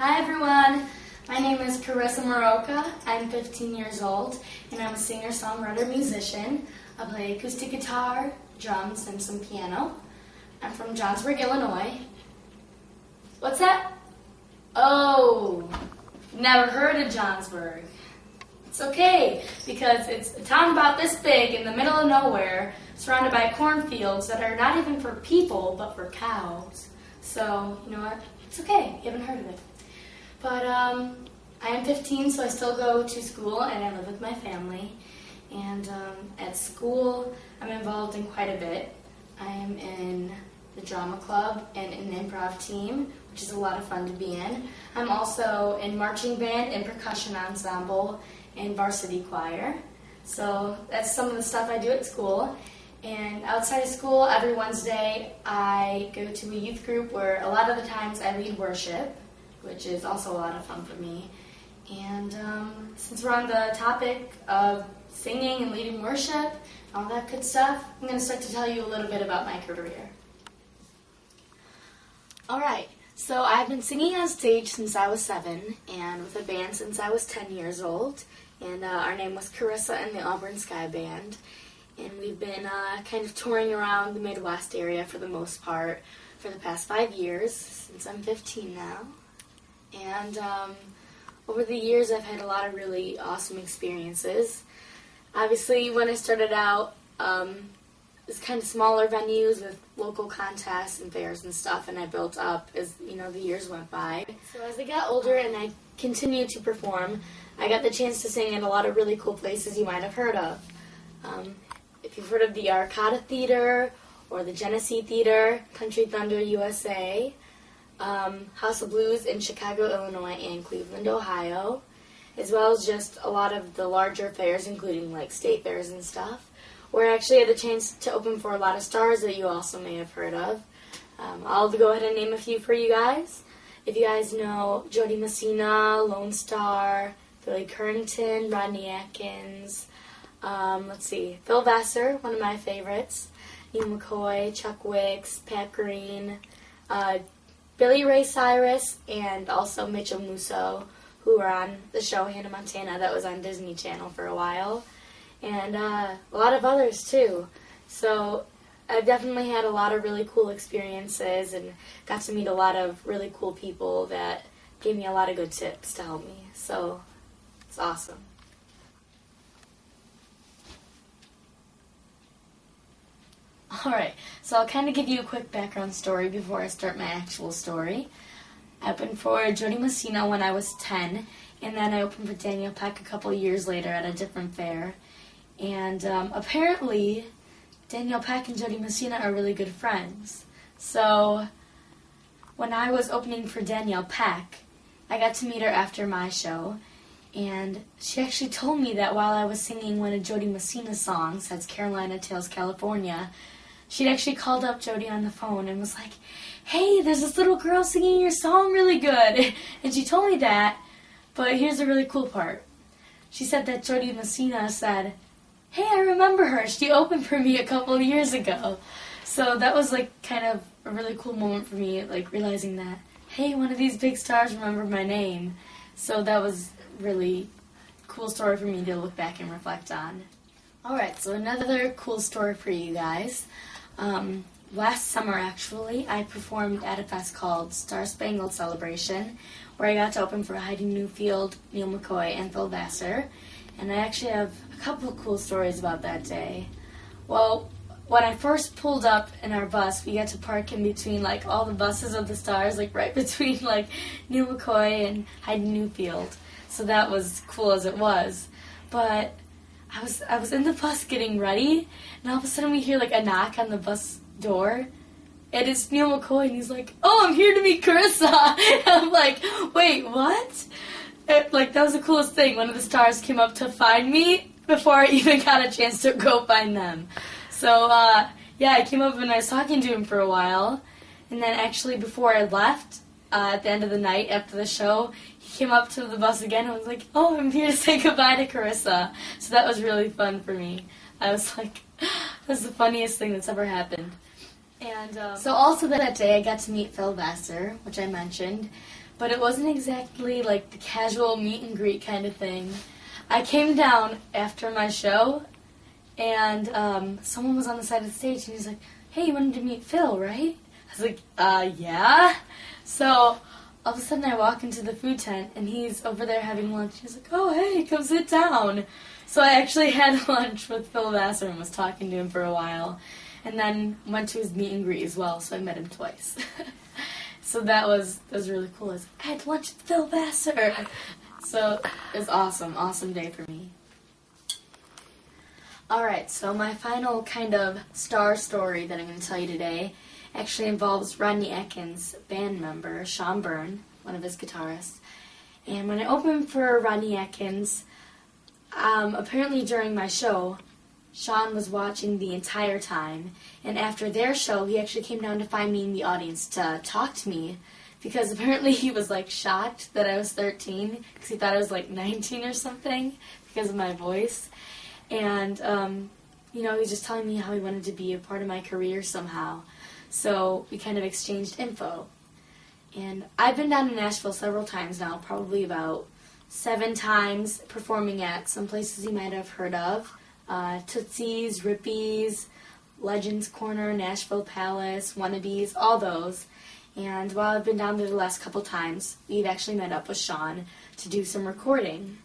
Hi everyone, my name is Charissa Mrowka. I'm 15 years old and I'm a singer, songwriter, musician. I play acoustic guitar, drums, and some piano. I'm from Johnsburg, Illinois. What's that? Oh, never heard of Johnsburg. It's okay, because it's a town about this big in the middle of nowhere, surrounded by cornfields that are not even for people, but for cows. So, you know what? It's okay. You haven't heard of it. But I am 15, so I still go to school, and I live with my family. And at school, I'm involved in quite a bit. I am in the drama club and in the improv team, which is a lot of fun to be in. I'm also in marching band and percussion ensemble and varsity choir. So that's some of the stuff I do at school. And outside of school, every Wednesday, I go to a youth group where a lot of the times I lead worship, which is also a lot of fun for me. And since we're on the topic of singing and leading worship and all that good stuff, I'm going to start to tell you a little bit about my career. Alright, so I've been singing on stage since I was 7 and with a band since I was 10 years old. And our name was Carissa and the Auburn Sky Band. And we've been kind of touring around the Midwest area for the most part for the past 5 years, since I'm 15 now. And over the years I've had a lot of really awesome experiences. Obviously when I started out, it was kind of smaller venues with local contests and fairs and stuff, and I built up as the years went by. So as I got older and I continued to perform, I got the chance to sing in a lot of really cool places you might have heard of. If you've heard of the Arcada Theater or the Genesee Theater, Country Thunder USA, House of Blues in Chicago, Illinois, and Cleveland, Ohio, as well as just a lot of the larger fairs, including like state fairs and stuff, where I actually had the chance to open for a lot of stars that you also may have heard of. I'll go ahead and name a few for you guys. If you guys know Jody Messina, Lone Star, Billy Currington, Rodney Atkins, Phil Vassar, one of my favorites, Neil McCoy, Chuck Wicks, Pat Green, Billy Ray Cyrus, and also Mitchell Musso, who were on the show Hannah Montana that was on Disney Channel for a while, and a lot of others too. So I've definitely had a lot of really cool experiences and got to meet a lot of really cool people that gave me a lot of good tips to help me. So it's awesome. Alright, so I'll kind of give you a quick background story before I start my actual story. I opened for Jody Messina when I was 10, and then I opened for Daniel Peck a couple years later at a different fair. And apparently, Daniel Peck and Jody Messina are really good friends. So when I was opening for Danielle Peck, I got to meet her after my show, and she actually told me that while I was singing one of Jody Messina's songs, that's Carolina Tales, California, she'd actually called up Jody on the phone and was like, "Hey, there's this little girl singing your song really good." And she told me that, but here's the really cool part. She said that Jody Messina said, "Hey, I remember her. She opened for me a couple of years ago." So that was like kind of a really cool moment for me, like realizing that, hey, one of these big stars remembered my name. So that was really cool story for me to look back and reflect on. Alright, so another cool story for you guys. Last summer, actually, I performed at a fest called Star Spangled Celebration, where I got to open for Heidi Newfield, Neil McCoy, and Phil Vassar. And I actually have a couple of cool stories about that day. Well, when I first pulled up in our bus, we got to park in between like all the buses of the stars, like right between like Neil McCoy and Heidi Newfield. So that was cool as it was. But I was in the bus getting ready, and all of a sudden we hear like a knock on the bus door, and it's Neil McCoy, and he's like, "Oh, I'm here to meet Carissa." And I'm like, "Wait, what?" That was the coolest thing. One of the stars came up to find me before I even got a chance to go find them. So, yeah, I came up and I was talking to him for a while, and then actually before I left, at the end of the night after the show, he came up to the bus again and was like, "Oh, I'm here to say goodbye to Carissa." So that was really fun for me. I was like, that's the funniest thing that's ever happened. And so also that day I got to meet Phil Vassar, which I mentioned, but it wasn't exactly like the casual meet and greet kind of thing. I came down after my show, and someone was on the side of the stage, and he's like, "Hey, you wanted to meet Phil, right?" I was like, yeah. So all of a sudden I walk into the food tent, and he's over there having lunch. He's like, "Oh, hey, come sit down." So I actually had lunch with Phil Vassar and was talking to him for a while, and then went to his meet and greet as well, so I met him twice. So that was really cool. I had lunch with Phil Vassar. So it was awesome day for me. Alright, so my final kind of star story that I'm going to tell you today actually involves Rodney Atkins' band member, Sean Byrne, one of his guitarists. And when I opened for Rodney Atkins, apparently during my show, Sean was watching the entire time, and after their show, he actually came down to find me in the audience to talk to me, because apparently he was, like, shocked that I was 13, because he thought I was, like, 19 or something, because of my voice. And, he was just telling me how he wanted to be a part of my career somehow. So we kind of exchanged info. And I've been down to Nashville several times now, probably about 7 times, performing at some places you might have heard of. Tootsie's, Rippy's, Legends Corner, Nashville Palace, Wannabes, all those. And while I've been down there the last couple times, we've actually met up with Sean to do some recording.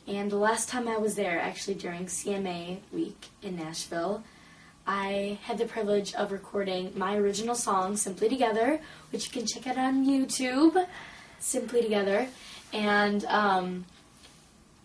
And the last time I was there, actually during CMA week in Nashville, I had the privilege of recording my original song, Simply Together, which you can check out on YouTube, Simply Together. And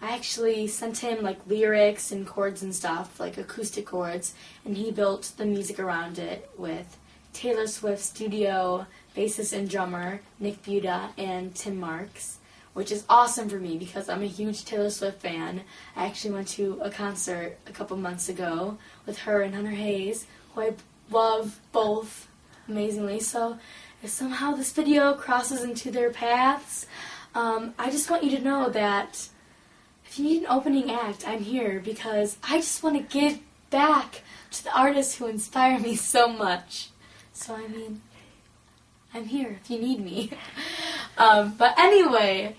I actually sent him like lyrics and chords and stuff, like acoustic chords, and he built the music around it with Taylor Swift studio bassist and drummer Nick Buda and Tim Marks, which is awesome for me because I'm a huge Taylor Swift fan. I actually went to a concert a couple months ago with her and Hunter Hayes, who I love both amazingly. So if somehow this video crosses into their paths, I just want you to know that if you need an opening act, I'm here because I just want to give back to the artists who inspire me so much. So, I mean, I'm here if you need me. But anyway,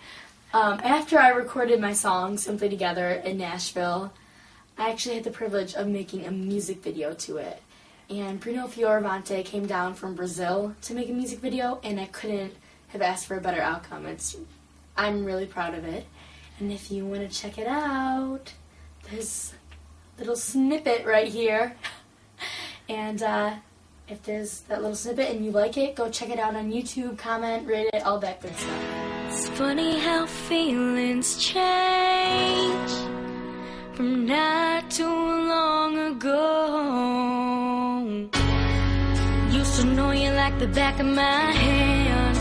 after I recorded my song, Simply Together, in Nashville, I actually had the privilege of making a music video to it. And Bruno Fioravante came down from Brazil to make a music video, and I couldn't have asked for a better outcome. I'm really proud of it. And if you want to check it out, there's a little snippet right here. And if there's that little snippet and you like it, go check it out on YouTube, comment, rate it, all that good stuff. It's funny how feelings change from not too long ago. Used to know you like the back of my hand,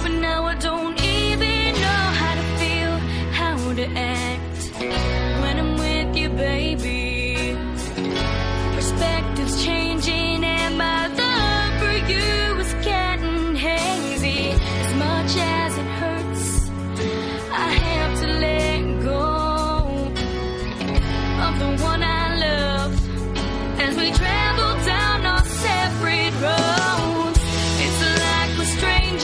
but now I don't even know how to feel, how to act when I'm with you, baby. Perspectives changing and my love for you is getting hazy. As much as it hurts, I have to let go of the one I love as we travel down our separate roads. It's like we're strangers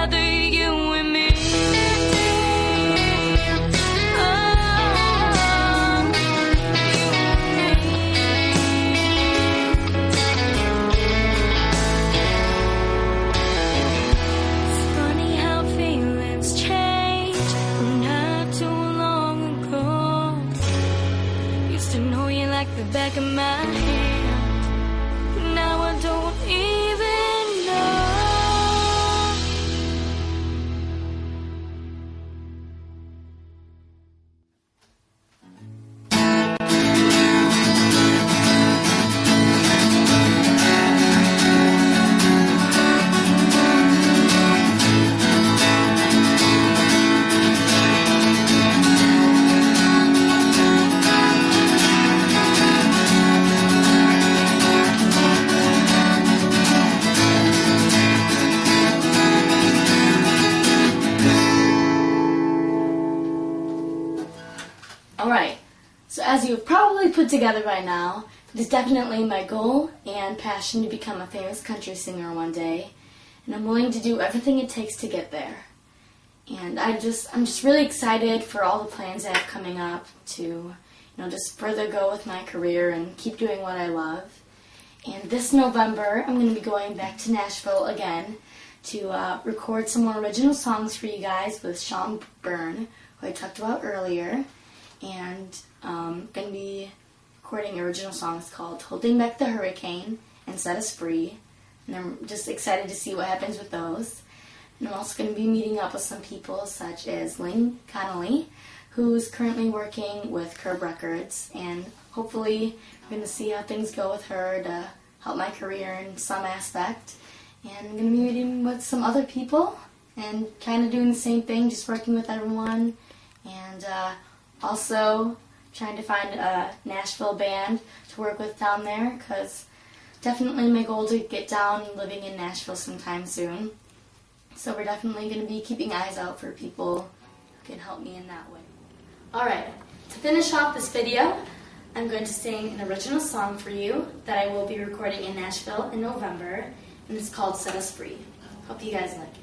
together, you and me. The back of my hand. Now I don't even know. Alright, so as you've probably put together by now, it is definitely my goal and passion to become a famous country singer one day, and I'm willing to do everything it takes to get there. And I'm just really excited for all the plans I have coming up to, just further go with my career and keep doing what I love. And this November, I'm going to be going back to Nashville again to record some more original songs for you guys with Sean Byrne, who I talked about earlier. And I'm going to be recording original songs called Holding Back the Hurricane and Set Us Free. And I'm just excited to see what happens with those. And I'm also going to be meeting up with some people such as Lynn Connolly, who's currently working with Curb Records. And hopefully we're going to see how things go with her to help my career in some aspect. And I'm going to be meeting with some other people and kind of doing the same thing, just working with everyone. And also trying to find a Nashville band to work with down there, because definitely my goal to get down and living in Nashville sometime soon. So we're definitely going to be keeping eyes out for people who can help me in that way. Alright, to finish off this video, I'm going to sing an original song for you that I will be recording in Nashville in November, and it's called Set Us Free. Hope you guys like it.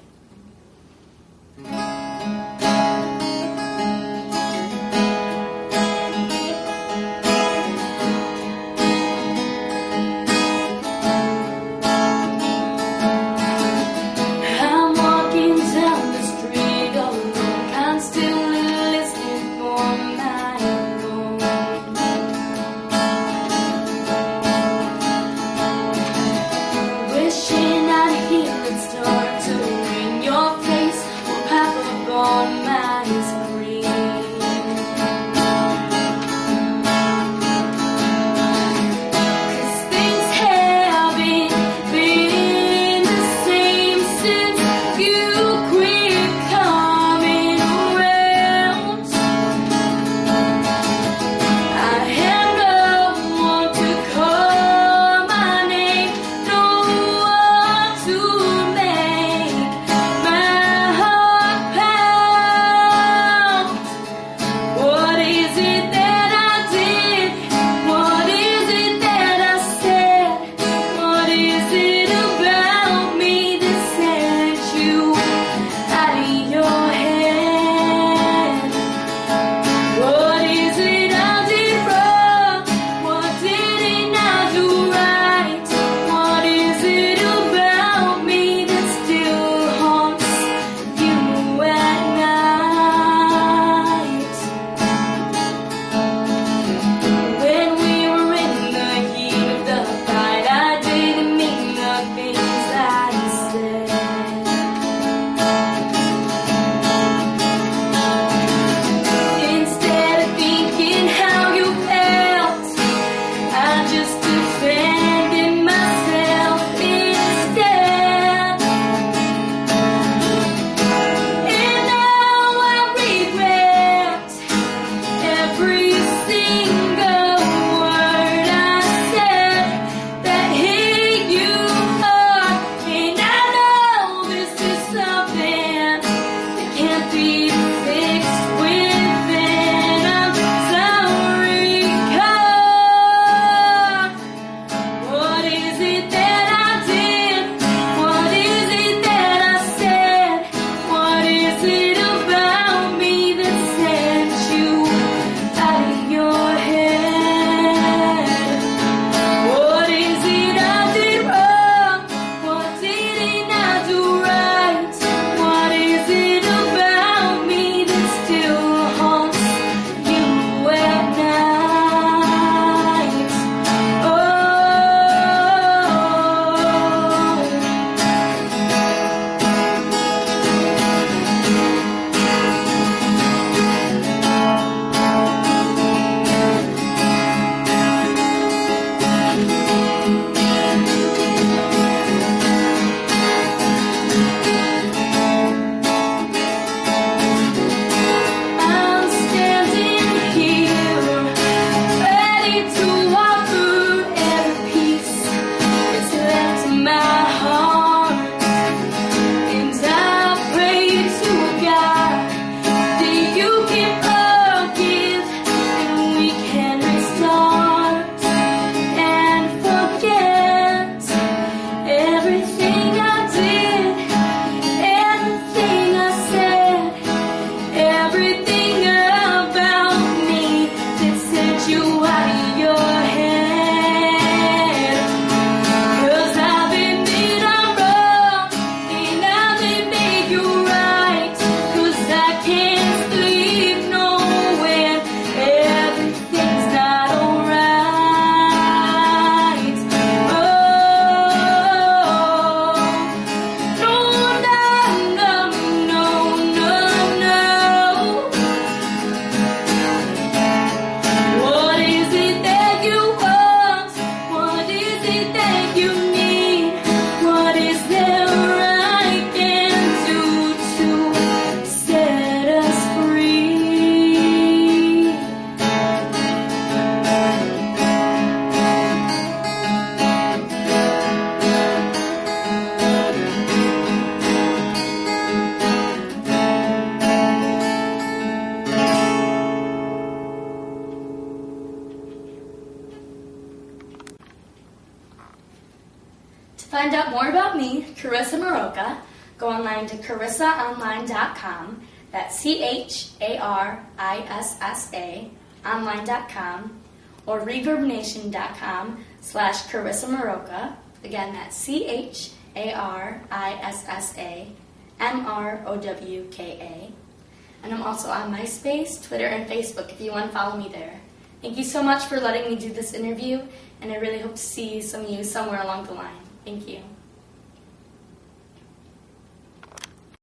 find out more about me, Charissa Mrowka, go online to carissaonline.com. That's CHARISSA online.com, or reverbnation.com/Charissa Mrowka. Again, that's CHARISSA MROWKA. And I'm also on MySpace, Twitter, and Facebook if you want to follow me there. Thank you so much for letting me do this interview, and I really hope to see some of you somewhere along the line. Thank you.